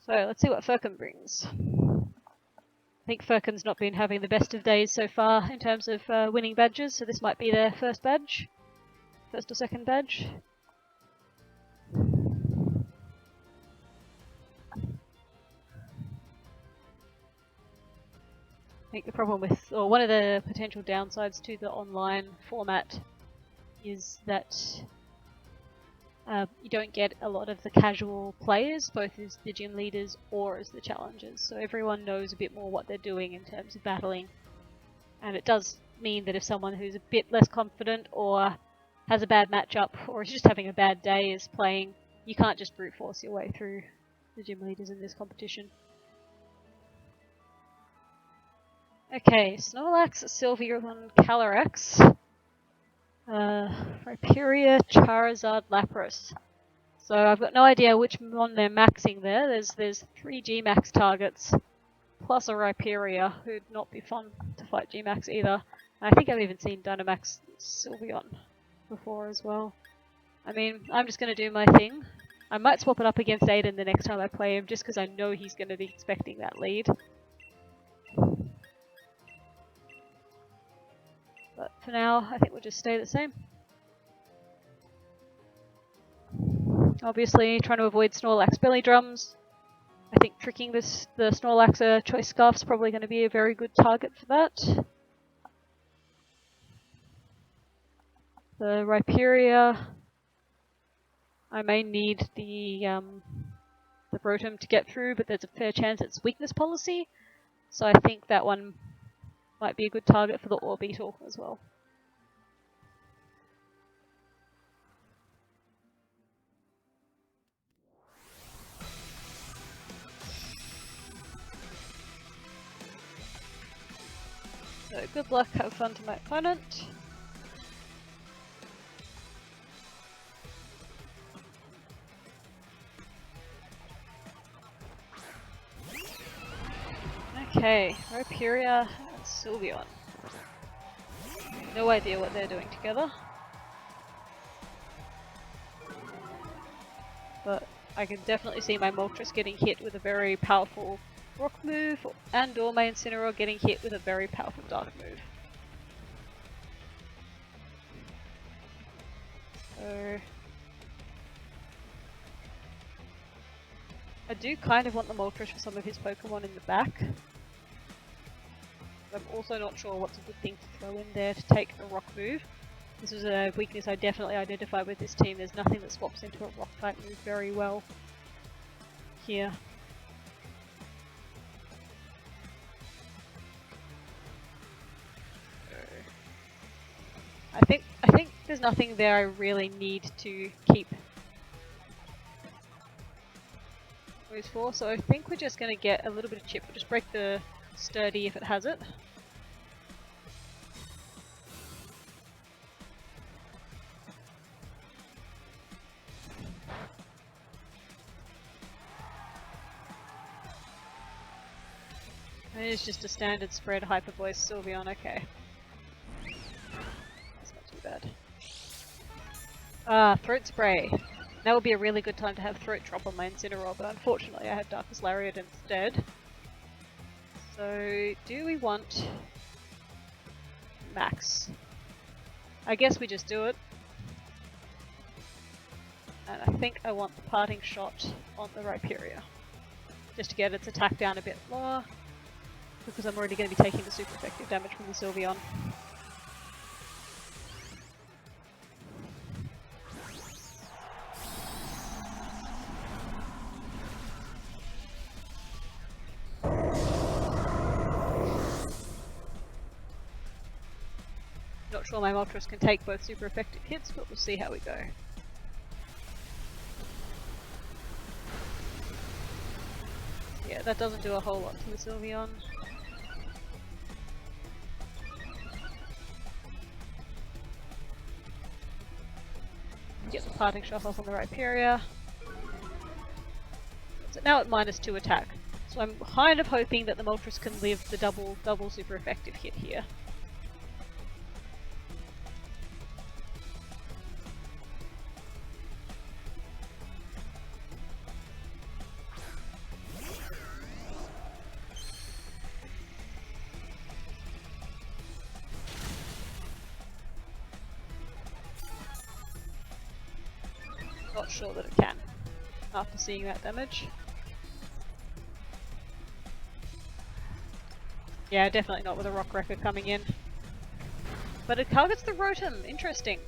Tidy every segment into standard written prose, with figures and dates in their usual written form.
So let's see what Ferquin brings. I think Ferquin's not been having the best of days so far in terms of winning badges, so this might be their first badge. First or second badge. I think the problem with, or one of the potential downsides to the online format is that you don't get a lot of the casual players, both as the gym leaders or as the challengers. So everyone knows a bit more what they're doing in terms of battling. And it does mean that if someone who's a bit less confident or has a bad matchup or is just having a bad day is playing, you can't just brute force your way through the gym leaders in this competition. Okay, Snorlax, Sylveon, Calyrex, Rhyperior, Charizard, Lapras. So I've got no idea which one they're maxing there. There's 3 G-Max targets, plus a Rhyperior, who'd not be fun to fight G-Max either. And I think I've even seen Dynamax Sylveon before as well. I mean, I'm just going to do my thing. I might swap it up against Aiden the next time I play him, just because I know he's going to be expecting that lead. But for now, I think we'll just stay the same. Obviously, trying to avoid Snorlax belly drums. I think tricking the Snorlax choice scarf is probably going to be a very good target for that. The Rhyperior, I may need the Rotom to get through, but there's a fair chance it's weakness policy. So I think that one might be a good target for the Orbeetle as well. So good luck, have fun to my opponent. Okay, Rhyperior and Sylveon. No idea what they're doing together. But I can definitely see my Moltres getting hit with a very powerful rock move, and or my Incineroar getting hit with a very powerful dark move. So I do kind of want the Moltres for some of his Pokemon in the back. I'm also not sure what's a good thing to throw in there to take a rock move. This is a weakness I definitely identified with this team. There's nothing that swaps into a rock type move very well here. I think there's nothing there I really need to keep moves for, so I think we're just going to get a little bit of chip. We'll just break the sturdy if it has it. And it is just a standard spread Hyper Voice Sylveon, okay. That's not too bad. Ah, Throat Spray. That would be a really good time to have Throat Drop on my Incineroar, but unfortunately I had Darkest Lariat instead. So, do we want Max? I guess we just do it. And I think I want the Parting Shot on the Rhyperior, just to get its attack down a bit lower, because I'm already going to be taking the super effective damage from the Sylveon. Not sure my Moltres can take both super effective hits, but we'll see how we go. Yeah, that doesn't do a whole lot to the Sylveon. Get the Parting Shot off on the Rhyperior. So now at -2 attack. So I'm kind of hoping that the Moltres can live the double super effective hit here. Not sure that it can, after seeing that damage. Yeah, definitely not with a Rock Wrecker coming in. But it targets the Rotom, interesting.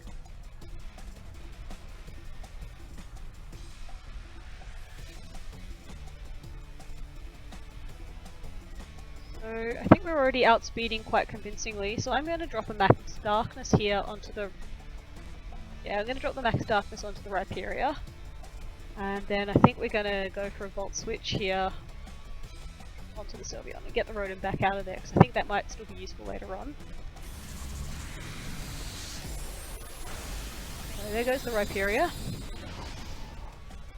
So I think we're already outspeeding quite convincingly, so I'm going to drop a Max Darkness here onto the... Yeah, I'm going to drop the Max Darkness onto the Rhyperior. And then I think we're going to go for a Volt Switch here onto the Sylveon and get the Rotom back out of there, because I think that might still be useful later on. So there goes the Rhyperior.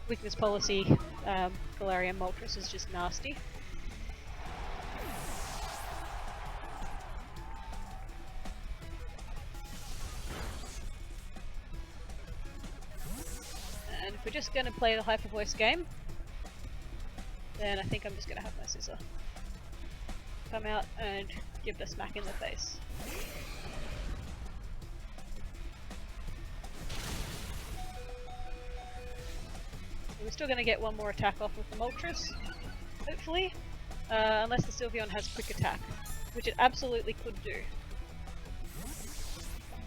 Weakness policy, Galarian Moltres is just nasty. And if we're just going to play the Hyper Voice game, then I think I'm just going to have my Scissor come out and give it a smack in the face. We're still going to get one more attack off with the Moltres, hopefully, unless the Sylveon has Quick Attack, which it absolutely could do.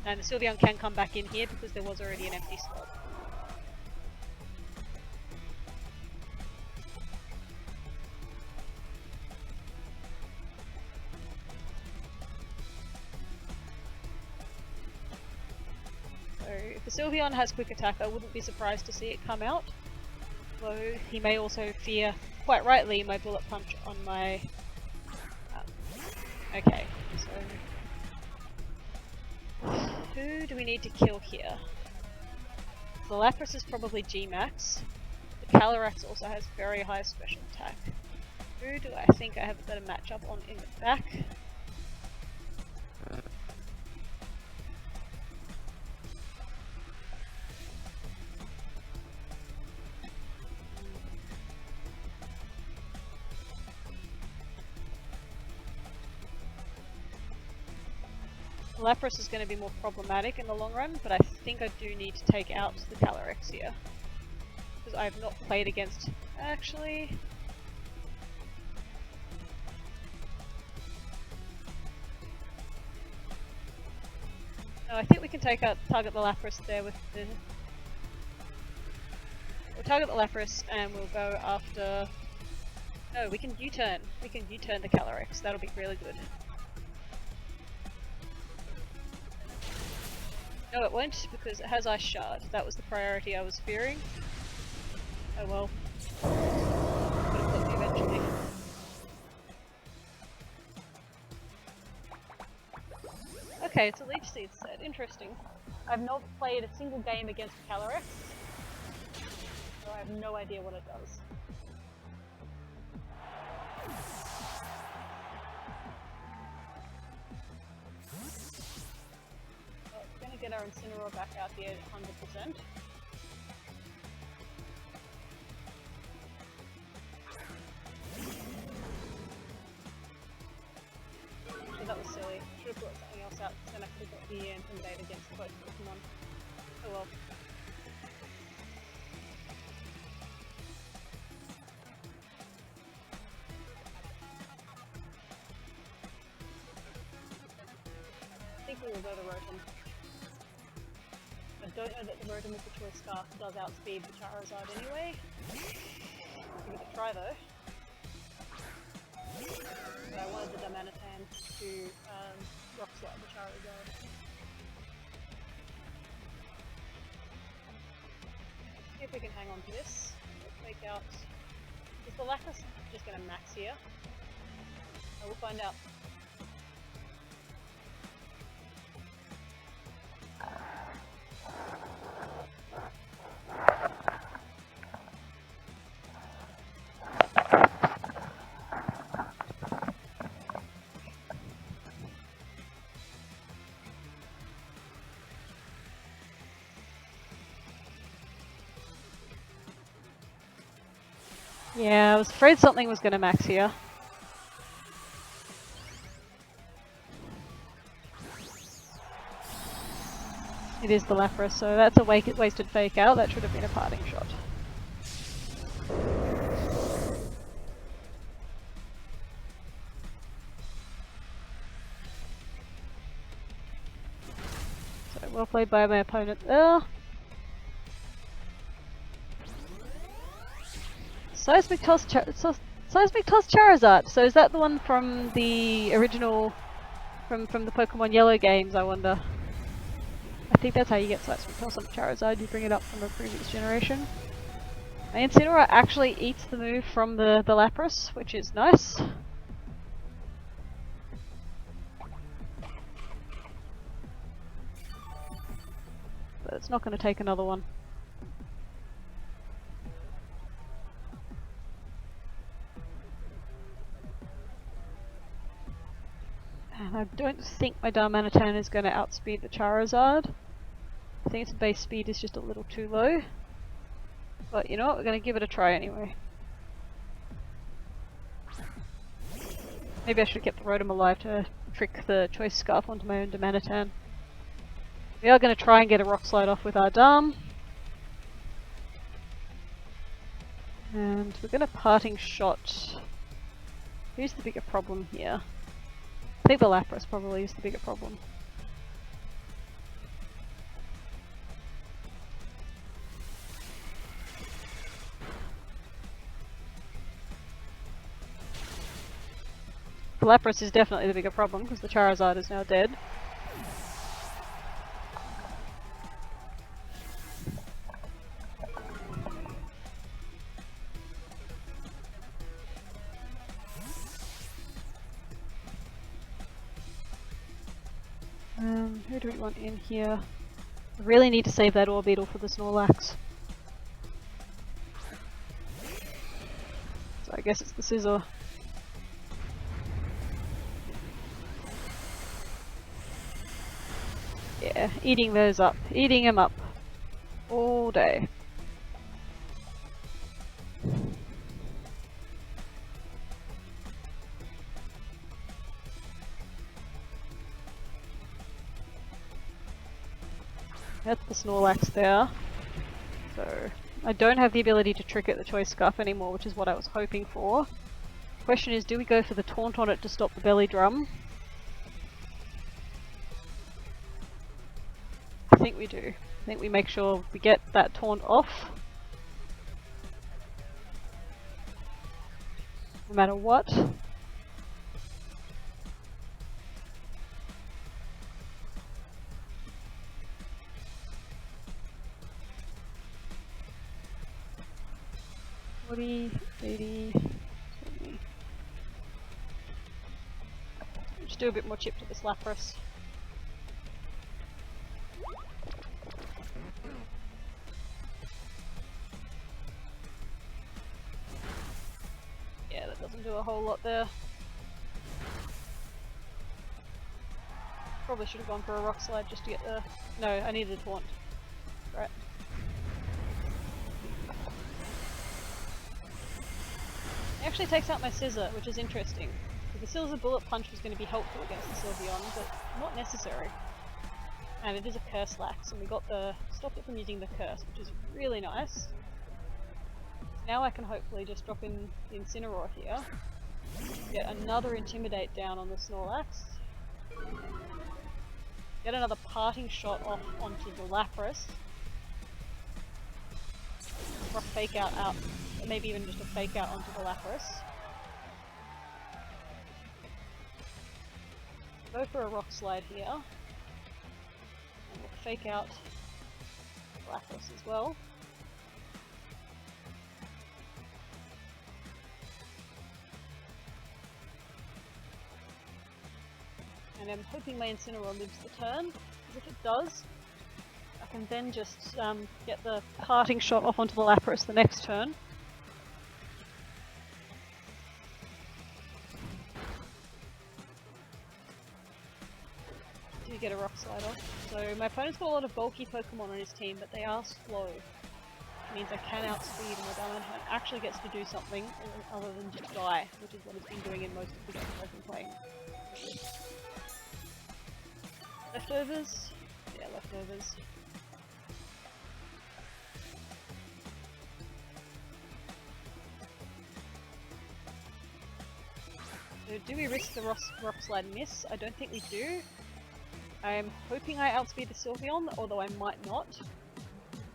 And the Sylveon can come back in here because there was already an empty slot. So if the Sylveon has Quick Attack, I wouldn't be surprised to see it come out. Though he may also fear, quite rightly, my Bullet Punch on my... okay, so... who do we need to kill here? The Lapras is probably G-Max. The Calyrex also has very high special attack. Who do I think I have a better matchup on in the back? Lapras is going to be more problematic in the long run, but I think I do need to take out the Calyrex here. Because I have not played against... actually... no, I think we can target the Lapras there with the... we'll target the Lapras and we'll go after... no, we can U-turn. We can U-turn the Calyrex, that'll be really good. No, it won't, because it has Ice Shard. That was the priority I was fearing. Oh well. Would have got me eventually. Okay, it's a Leech Seed set. Interesting. I've not played a single game against Calyrex, so I have no idea what it does. Get our Incineroar back out here at 100%. So that was silly. Should have brought something else out, then I could have got the Intimidate against both Pokemon. Oh well. I think we will go to Rotom. I don't know that the Rotom with the Choice Scarf does outspeed the Charizard anyway. I'll give it a try though. But I wanted the Darmanitan to Rock Slide the Charizard. See if we can hang on to this. Let's take out... is the Lapras just going to max here? Oh, we'll find out. Yeah, I was afraid something was going to max here. It is the Lapras, so that's a wasted fake out. That should have been a parting shot. So well played by my opponent there. Seismic Toss Charizard. So is that the one from the original, from the Pokemon Yellow games, I wonder? I think that's how you get Seismic Toss on Charizard, you bring it up from a previous generation. My Incineroar actually eats the move from the Lapras, which is nice. But it's not going to take another one. And I don't think my Darmanitan is going to outspeed the Charizard. I think its base speed is just a little too low. But you know what, we're going to give it a try anyway. Maybe I should have kept the Rotom alive to trick the Choice Scarf onto my own Darmanitan. We are going to try and get a Rock Slide off with our Darm. And we're going to Parting Shot. Who's the bigger problem here? I think the Lapras probably is the bigger problem. The Lapras is definitely the bigger problem because the Charizard is now dead. Who do we want in here? I really need to save that Orbeetle for the Snorlax. So I guess it's the Scizor. Yeah, eating those up. Eating them up. All day. That's the Snorlax there. So, I don't have the ability to trick at the Choice Scarf anymore, which is what I was hoping for. Question is, do we go for the Taunt on it to stop the Belly Drum? I think we do. I think we make sure we get that Taunt off. No matter what. $40, $80, $70. Just do a bit more chip to this Lapras. Yeah, that doesn't do a whole lot there. Probably should have gone for a Rock Slide just to get the... No, I needed a Taunt. Right. It actually takes out my Scizor, which is interesting. The Scizor Bullet Punch was going to be helpful against the Sylveon, but not necessary. And it is a Curse Lax, and we got the... stopped it from using the Curse, which is really nice. Now I can hopefully just drop in the Incineroar here. Get another Intimidate down on the Snorlax. Get another Parting Shot off onto the Lapras. Or a Fake Out, maybe even just a Fake Out onto the Lapras. Go for a Rock Slide here. And we'll Fake Out Lapras as well. And I'm hoping my Incineroar lives the turn, because if it does, I can then just get the Parting Shot off onto the Lapras the next turn. Do get a Rock Slide off. So my opponent's got a lot of bulky Pokemon on his team, but they are slow. Which means I can outspeed, and my Darmanitan actually gets to do something other than just die, which is what it's been doing in most of the games I've been playing. Leftovers? Yeah, leftovers. servers. So do we risk the rock slide miss? I don't think we do. I am hoping I outspeed the Sylveon, although I might not.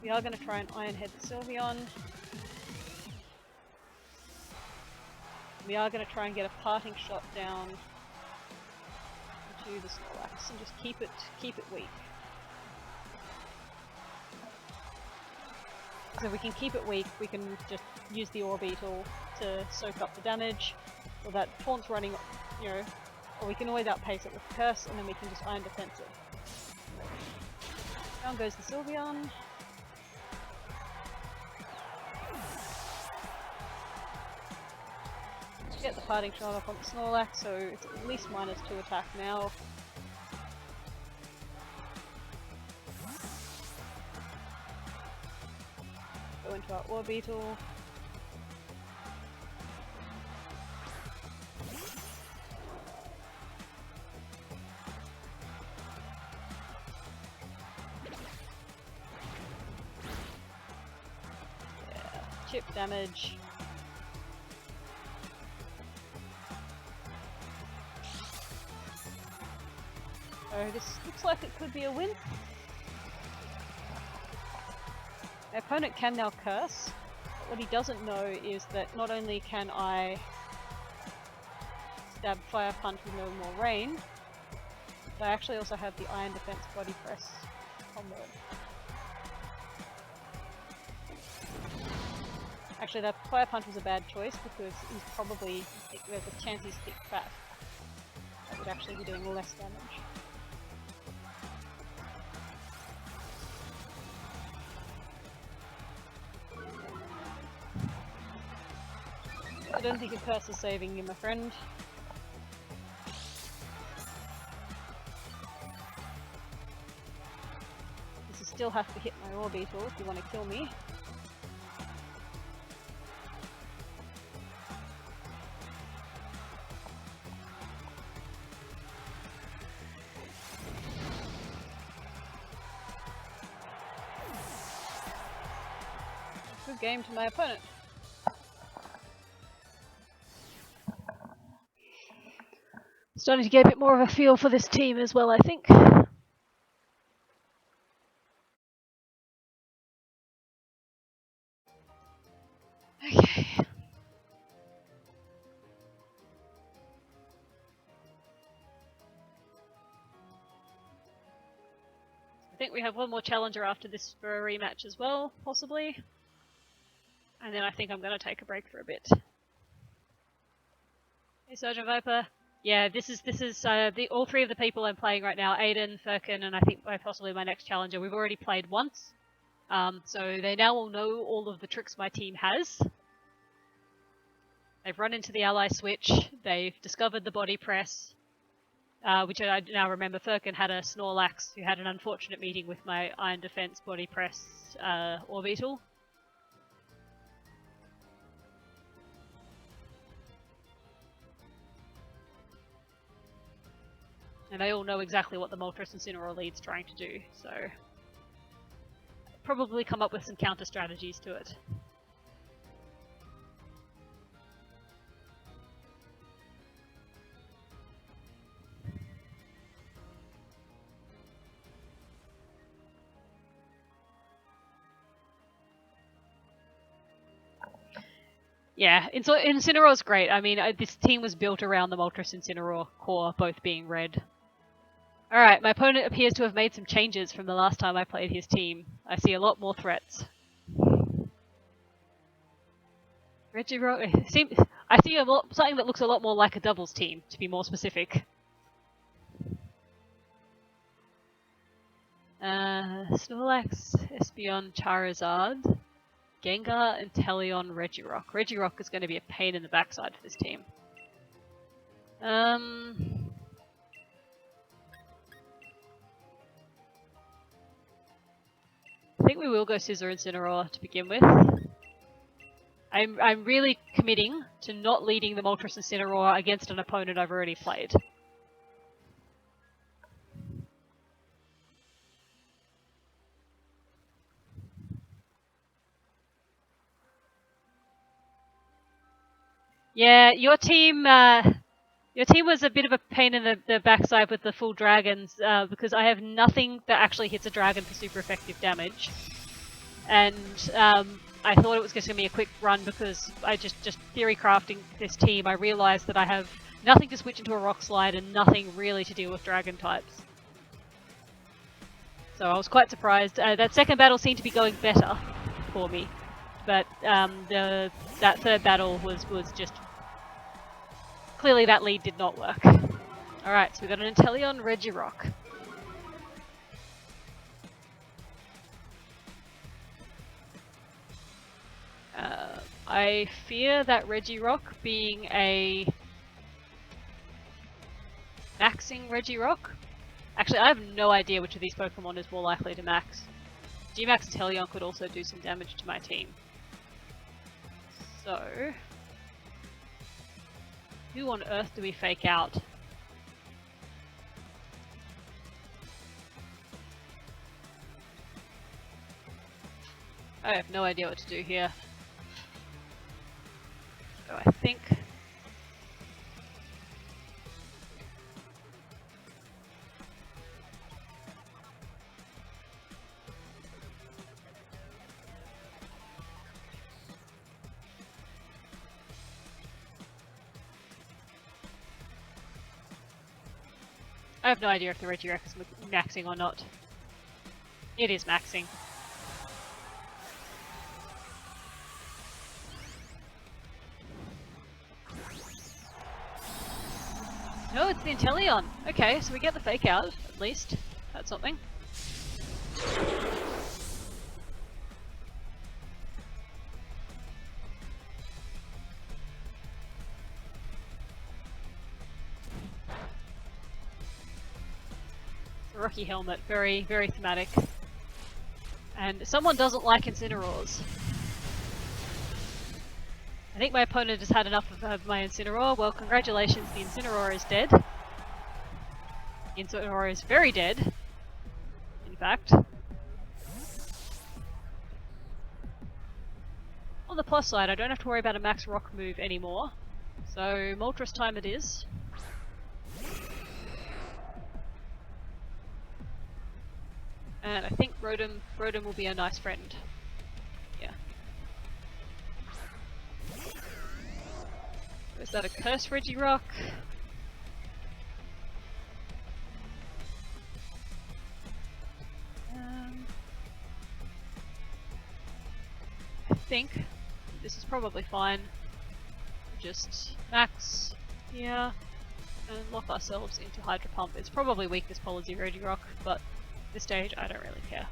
We are going to try and Iron Head the Sylveon. We are going to try and get a parting shot down to the Snorlax and just keep it weak. So if we can keep it weak, we can just use the Orbeetle to soak up the damage, or that Taunt's running, you know, or we can always outpace it with Curse, and then we can just Iron Defense it. Down goes the Sylveon. Get the parting shot off on the Snorlax, so it's at least -2 attack now. Go into our Orbeetle. Yeah, chip damage. So this looks like it could be a win. My opponent can now Curse, but what he doesn't know is that not only can I stab Fire Punch with no more rain, but I actually also have the Iron Defense Body Press combo. Actually, that Fire Punch was a bad choice because there's a chance he's thick fat. That would actually be doing less damage. I don't think a Curse is saving you, my friend. This is still have to hit my Orbeetle if you want to kill me. Good game to my opponent. Starting to get a bit more of a feel for this team as well, I think. Okay. I think we have one more challenger after this for a rematch as well, possibly. And then I think I'm going to take a break for a bit. Hey Sergeant Viper. Yeah, this is all three of the people I'm playing right now, Aiden, Ferquin, and I think possibly my next challenger. We've already played once, so they now will know all of the tricks my team has. They've run into the ally switch, they've discovered the body press, which I now remember Ferquin had a Snorlax who had an unfortunate meeting with my Iron Defense body press Orbeetle. And they all know exactly what the Moltres Incineroar lead's trying to do, so probably come up with some counter strategies to it. Yeah, Incineroar's great. I mean, this team was built around the Moltres Incineroar core, both being red. Alright, my opponent appears to have made some changes from the last time I played his team. I see a lot more threats. Regirock, I see something that looks a lot more like a doubles team, to be more specific. Snorlax, Espeon, Charizard, Gengar, and Teleon, Regirock. Regirock is going to be a pain in the backside for this team. I think we will go Scizor Incineroar to begin with. I'm really committing to not leading the Moltres Incineroar against an opponent I've already played. Yeah, your team was a bit of a pain in the backside with the full dragons, because I have nothing that actually hits a dragon for super effective damage. And I thought it was just going to be a quick run because I just theory crafting this team, I realised that I have nothing to switch into a rock slide and nothing really to deal with dragon types. So I was quite surprised. That second battle seemed to be going better for me, but that third battle was just clearly that lead did not work. All right, so we got an Inteleon Regirock. I fear that Regirock being a maxing Regirock. Actually, I have no idea which of these Pokemon is more likely to max. G-Max Inteleon could also do some damage to my team. So, who on earth do we fake out? I have no idea what to do here. So I think... I have no idea if the Regirock is maxing or not. It is maxing. No, it's the Inteleon. Okay, so we get the fake out, at least. That's something. The Rocky Helmet, very, very thematic. And someone doesn't like Incineroars. I think my opponent has had enough of my Incineroar. Well, congratulations, the Incineroar is dead. The Incineroar is very dead, in fact. On the plus side, I don't have to worry about a max rock move anymore. So, Moltres time it is. And I think Rotom will be a nice friend. Yeah. Is that a Curse Regirock? I think this is probably fine. Just max here and lock ourselves into Hydro Pump. It's probably weakness policy Regirock, but at this stage I don't really care.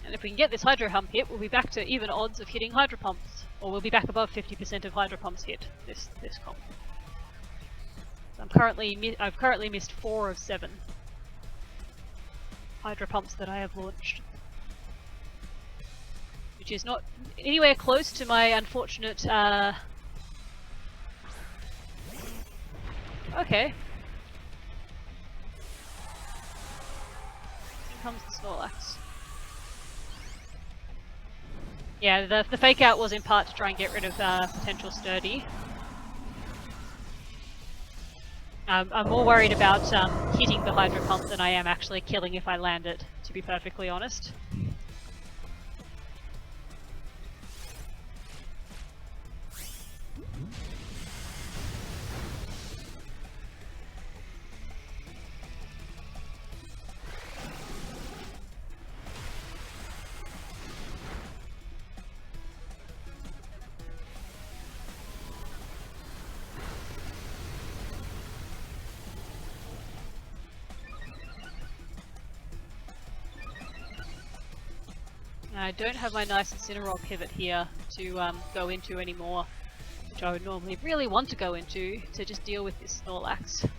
And if we can get this Hydro Pump hit, we'll be back to even odds of hitting Hydro Pumps. Or we'll be back above 50% of Hydro Pumps hit this comp. So I've currently missed 4 of 7 Hydro Pumps that I have launched. Which is not anywhere close to my unfortunate okay. Here comes the Snorlax. Yeah, the fake out was in part to try and get rid of potential Sturdy. I'm more worried about hitting the Hydro Pump than I am actually killing if I land it, to be perfectly honest. I don't have my nice Incineroar pivot here to go into anymore, which I would normally really want to go into to just deal with this Snorlax. So.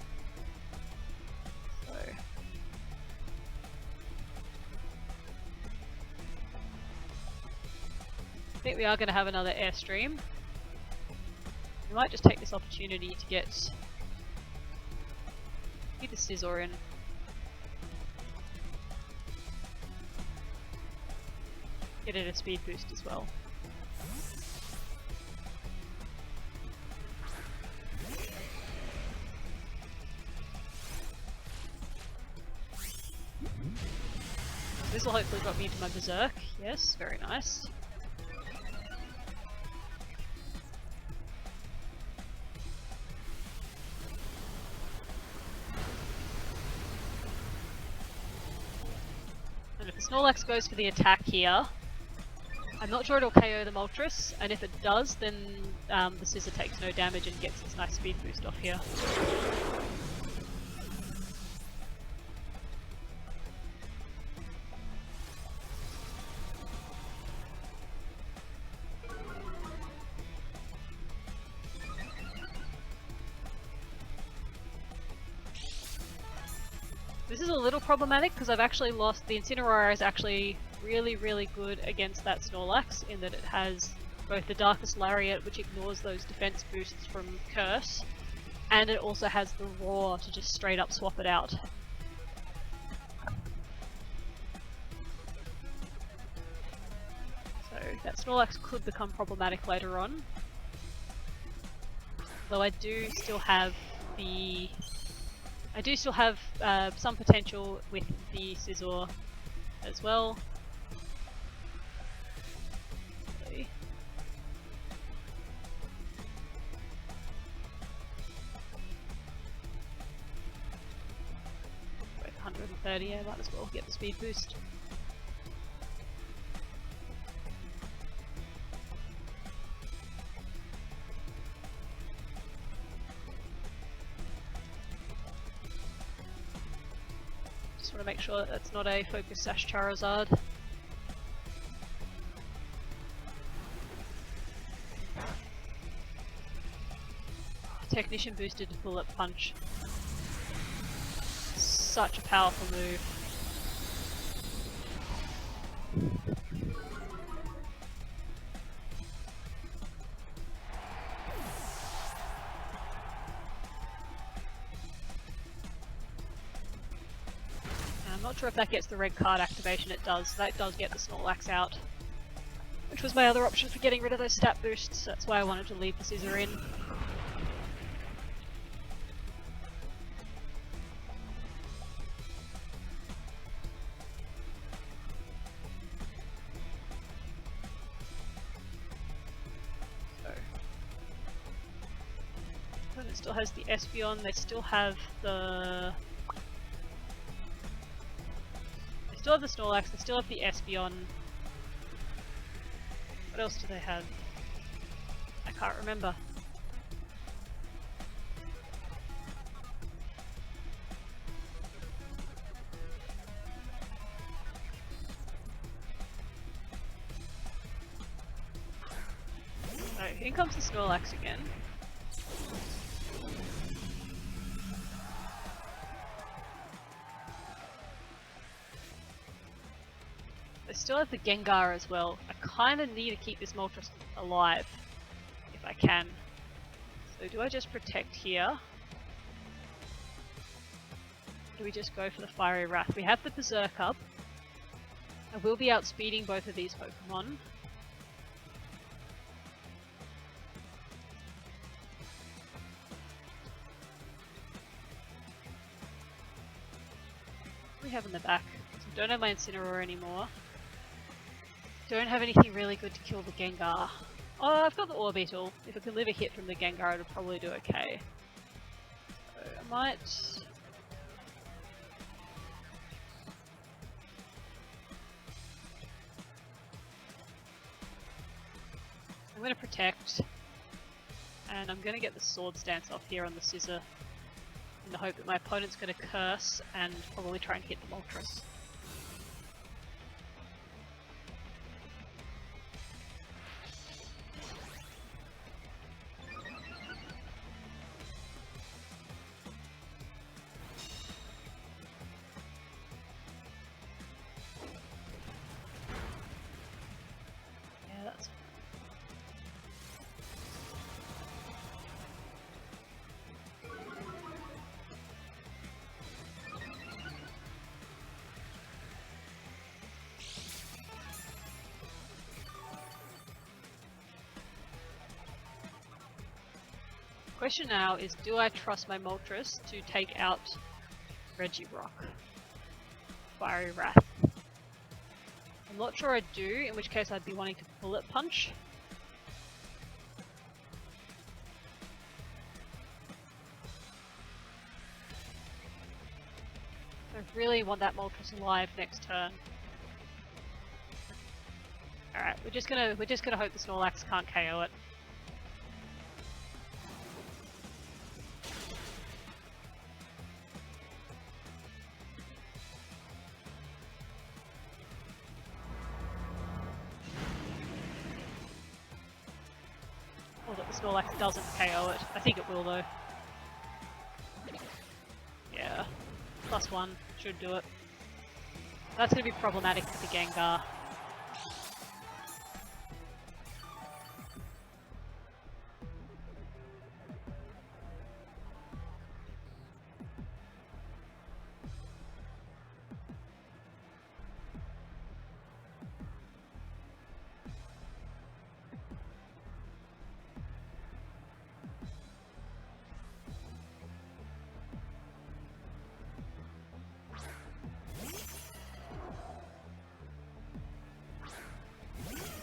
I think we are going to have another Airstream. We might just take this opportunity to get the Scizor in. get it a speed boost as well. This will hopefully drop me into my Berserk. Yes, very nice. And if the Snorlax goes for the attack here, I'm not sure it'll KO the Moltres, and if it does, then the Scissor takes no damage and gets its nice speed boost off here. This is a little problematic because I've actually lost. The Incineroar is actually really good against that Snorlax in that it has both the Darkest Lariat, which ignores those defense boosts from Curse, and it also has the Roar to just straight up swap it out. So that Snorlax could become problematic later on. Though I do still have some potential with the Scizor as well. Okay. Both 130, yeah, might as well get the speed boost. Just want to make sure that that's not a Focus Sash Charizard. Technician boosted to Bullet Punch. Such a powerful move. I'm not sure if that gets the red card activation. It does. That does get the Snorlax out, which was my other option for getting rid of those stat boosts. That's why I wanted to leave the Scissor in. It still has the Espeon, they still have the... They still have the Snorlax, they still have the Espeon. What else do they have? I can't remember. So, in comes the Snorlax again. I still have the Gengar as well. I kind of need to keep this Moltres alive, if I can. So do I just protect here? Do we just go for the Fiery Wrath? We have the Berserk up. I will be outspeeding both of these Pokemon. What do we have in the back? So I don't have my Incineroar anymore. Don't have anything really good to kill the Gengar. Oh, I've got the Orbeetle. If it can live a hit from the Gengar, it'll probably do okay. So I might... I'm going to protect, and I'm going to get the Sword Stance off here on the Scissor, in the hope that my opponent's going to Curse and probably try and hit the Moltres. question now is, do I trust my Moltres to take out Regirock? Fiery Wrath. I'm not sure I do, in which case I'd be wanting to Bullet Punch. I really want that Moltres alive next turn. Alright, we're just gonna hope the Snorlax can't KO it. Or that the Snorlax doesn't KO it. I think it will though. Yeah. +1 should do it. That's gonna be problematic for the Gengar.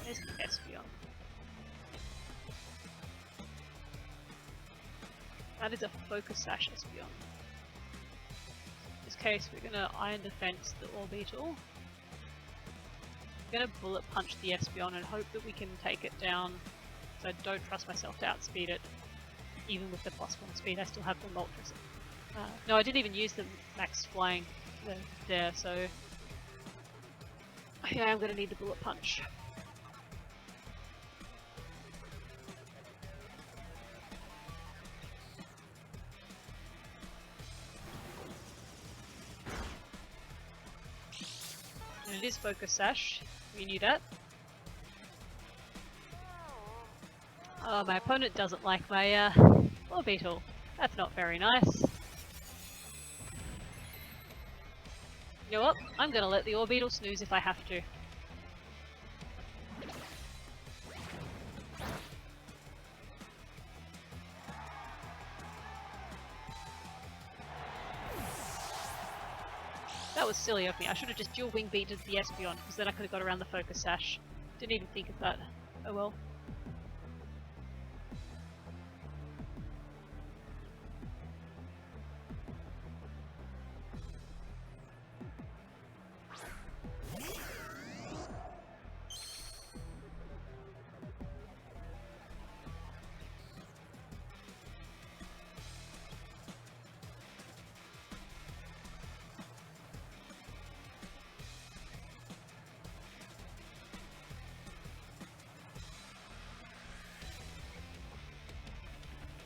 There's the Espeon. That is a Focus Sash Espeon. In this case, we're gonna Iron Defense the Orbeetle. I'm gonna Bullet Punch the Espeon and hope that we can take it down. So I don't trust myself to outspeed it. Even with the +1 speed, I still have the Moltres. No, I didn't even use the max flying there, so yeah, I'm gonna need the Bullet Punch. And it is Focus Sash, we knew that. Oh, my opponent doesn't like my Orbeetle. That's not very nice. You know what? I'm gonna let the Orbeetle snooze if I have to. That was silly of me. I should have just dual wing beated the Espeon, because then I could have got around the Focus Sash. Didn't even think of that. Oh well.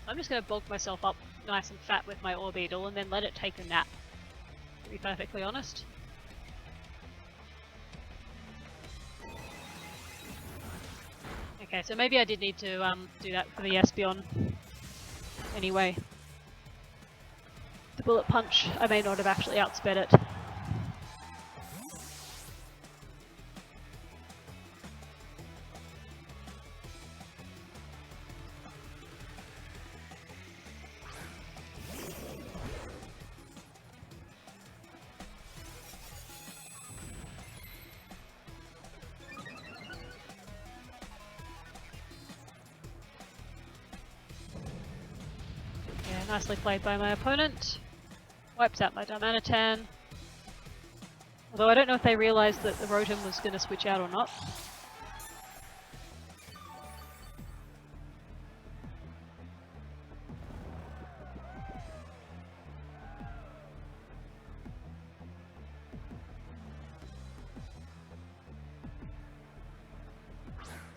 I'm just going to bulk myself up nice and fat with my Orbeetle and then let it take a nap, to be perfectly honest. Okay, so maybe I did need to do that for the Espeon anyway. The Bullet Punch, I may not have actually outsped it. Nicely played by my opponent. Wipes out my Darmanitan. Although I don't know if they realised that the Rotom was going to switch out or not.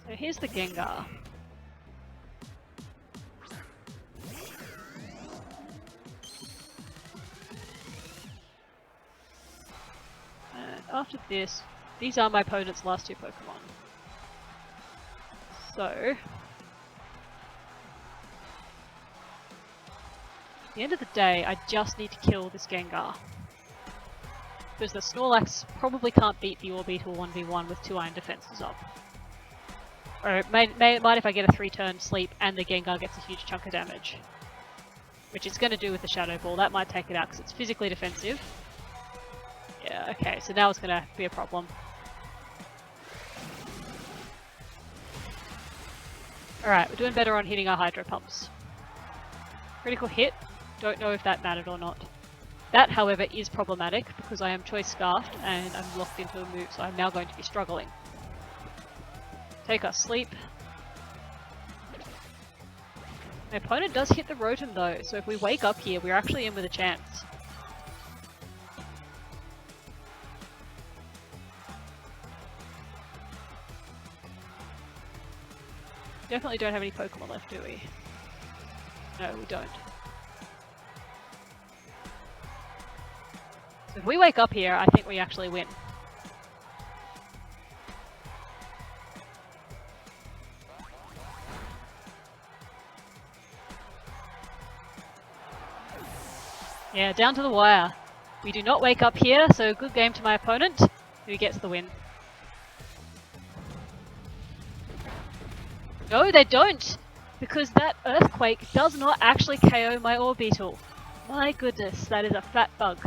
So here's the Gengar. After this, these are my opponent's last two Pokemon. So, at the end of the day, I just need to kill this Gengar. Because the Snorlax probably can't beat the Orbeetle 1v1 with 2 Iron Defenses up. Or it might if I get a 3-turn sleep and the Gengar gets a huge chunk of damage. which it's going to do with the Shadow Ball. That might take it out because it's physically defensive. Yeah, okay, so now it's going to be a problem. Alright, we're doing better on hitting our Hydro Pumps. Critical hit, don't know if that mattered or not. That, however, is problematic because I am Choice Scarfed and I'm locked into a move, so I'm now going to be struggling. Take our Sleep. My opponent does hit the Rotom though, so if we wake up here, we're actually in with a chance. Definitely don't have any Pokemon left, do we? No, we don't. So if we wake up here, I think we actually win. Yeah, down to the wire. We do not wake up here, so good game to my opponent, who gets the win. No, they don't! Because that Earthquake does not actually KO my Orbeetle. My goodness, that is a fat bug.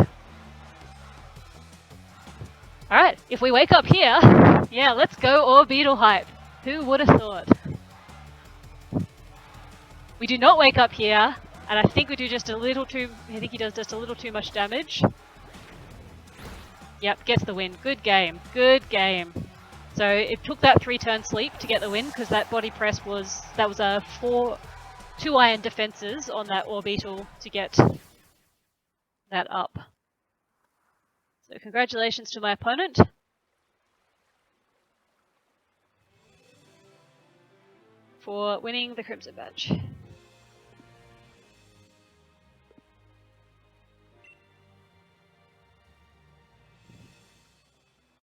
Alright, if we wake up here, yeah, let's go Orbeetle hype. Who would have thought? We do not wake up here, and I think we do just a little too... I think he does just a little too much damage. Yep, gets the win. Good game. Good game. So it took that 3-turn sleep to get the win, because that body press was... That was a 2 iron defenses on that Orbeetle to get that up. So congratulations to my opponent. For winning the Crimson Badge.